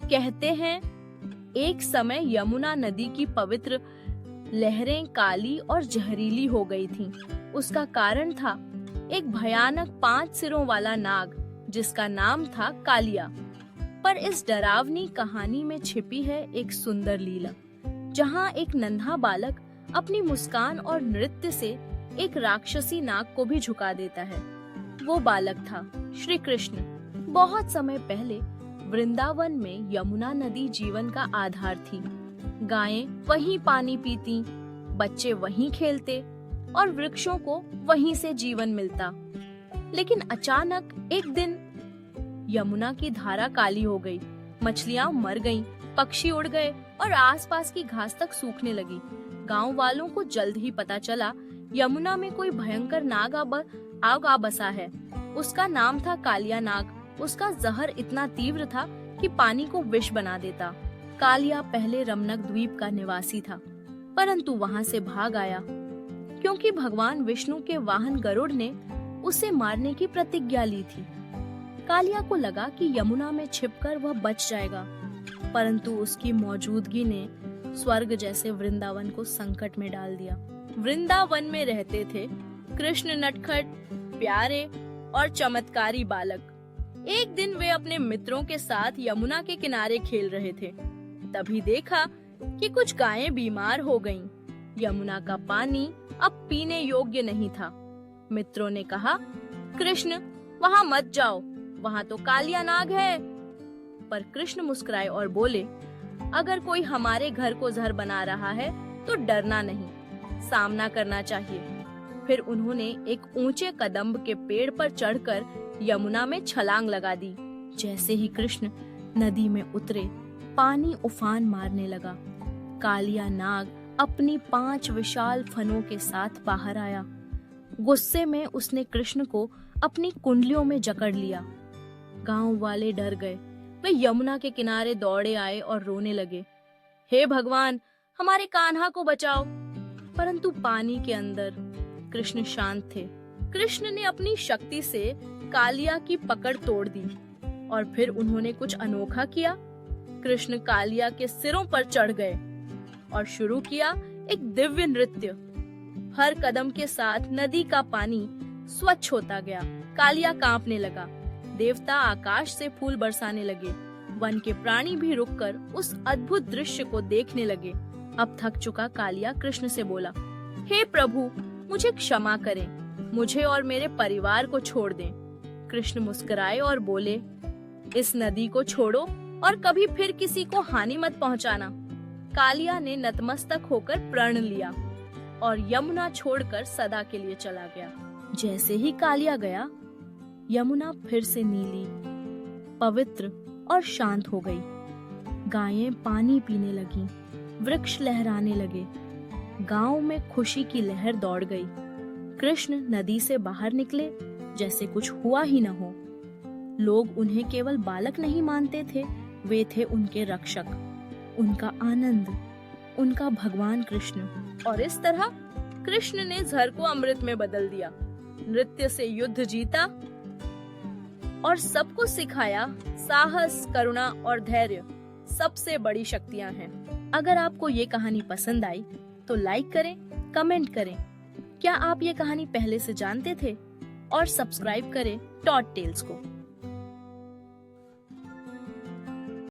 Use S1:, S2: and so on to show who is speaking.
S1: कहते हैं एक समय यमुना नदी की पवित्र लहरें काली और जहरीली हो गई थीं। उसका कारण था एक भयानक 5 सिरों वाला नाग जिसका नाम था कालिया। पर इस डरावनी कहानी में छिपी है एक सुंदर लीला, जहाँ एक नन्हा बालक अपनी मुस्कान और नृत्य से एक राक्षसी नाग को भी झुका देता है। वो बालक था श्री कृष्ण। बहुत समय पहले वृंदावन में यमुना नदी जीवन का आधार थी। गायें वहीं पानी पीती, बच्चे वहीं खेलते और वृक्षों को वहीं से जीवन मिलता। लेकिन अचानक एक दिन यमुना की धारा काली हो गई, मछलियां मर गईं, पक्षी उड़ गए और आसपास की घास तक सूखने लगी। गांव वालों को जल्द ही पता चला यमुना में कोई भयंकर नाग आ बसा है। उसका नाम था कालिया नाग। उसका जहर इतना तीव्र था कि पानी को विष बना देता। कालिया पहले रमनक द्वीप का निवासी था, परंतु वहां से भाग आया क्योंकि भगवान विष्णु के वाहन गरुड़ ने उसे मारने की प्रतिज्ञा ली थी। कालिया को लगा कि यमुना में छिपकर वह बच जाएगा, परंतु उसकी मौजूदगी ने स्वर्ग जैसे वृंदावन को संकट में डाल दिया। वृंदावन में रहते थे कृष्ण नटखट, प्यारे और चमत्कारी बालक। एक दिन वे अपने मित्रों के साथ यमुना के किनारे खेल रहे थे। तभी देखा कि कुछ गायें बीमार हो गईं। यमुना का पानी अब पीने योग्य नहीं था। मित्रों ने कहा, कृष्ण वहां मत जाओ, वहां तो कालिया नाग है। पर कृष्ण मुस्कुराए और बोले, अगर कोई हमारे घर को जहर बना रहा है तो डरना नहीं, सामना करना चाहिए। फिर उन्होंने एक ऊंचे कदम्ब के पेड़ पर चढ़कर यमुना में छलांग लगा दी। जैसे ही कृष्ण नदी में उतरे, पानी उफान मारने लगा। कालिया नाग अपनी 5 विशाल फनों के साथ बाहर आया। गुस्से में उसने कृष्ण को अपनी कुंडलियों में जकड़ लिया। गांव वाले डर गए। वे यमुना के किनारे दौड़े आए और रोने लगे, हे भगवान, हमारे कान्हा को बचाओ। परंतु पानी के अंदर कृष्ण शांत थे। कृष्ण ने अपनी शक्ति से कालिया की पकड़ तोड़ दी और फिर उन्होंने कुछ अनोखा किया। कृष्ण कालिया के सिरों पर चढ़ गए और शुरू किया एक दिव्य नृत्य। हर कदम के साथ नदी का पानी स्वच्छ होता गया। कालिया कांपने लगा। देवता आकाश से फूल बरसाने लगे। वन के प्राणी भी रुककर उस अद्भुत दृश्य को देखने लगे। अब थक चुका कालिया कृष्ण से बोला, हे प्रभु, मुझे क्षमा करें, मुझे और मेरे परिवार को छोड़ दें। कृष्ण मुस्कुराए और बोले, इस नदी को छोड़ो और कभी फिर किसी को हानि मत पहुंचाना। कालिया ने नतमस्तक होकर प्रण लिया और यमुना छोड़कर सदा के लिए चला गया। जैसे ही कालिया गया, यमुना फिर से नीली, पवित्र और शांत हो गई। गायें पानी पीने लगीं, वृक्ष लहराने लगे। गांव में खुशी की लहर दौड़ गई। कृष्ण नदी से बाहर निकले जैसे कुछ हुआ ही न हो। लोग उन्हें केवल बालक नहीं मानते थे, वे थे उनके रक्षक, उनका आनंद, उनका भगवान कृष्ण। और इस तरह कृष्ण ने जहर को अमृत में बदल दिया, नृत्य से युद्ध जीता और सबको सिखाया साहस, करुणा और धैर्य सबसे बड़ी शक्तियां हैं। अगर आपको ये कहानी पसंद आई तो लाइक करें, कमेंट करें। क्या आप ये कहानी पहले से जानते थे? और सब्सक्राइब करें टॉड टेल्स को।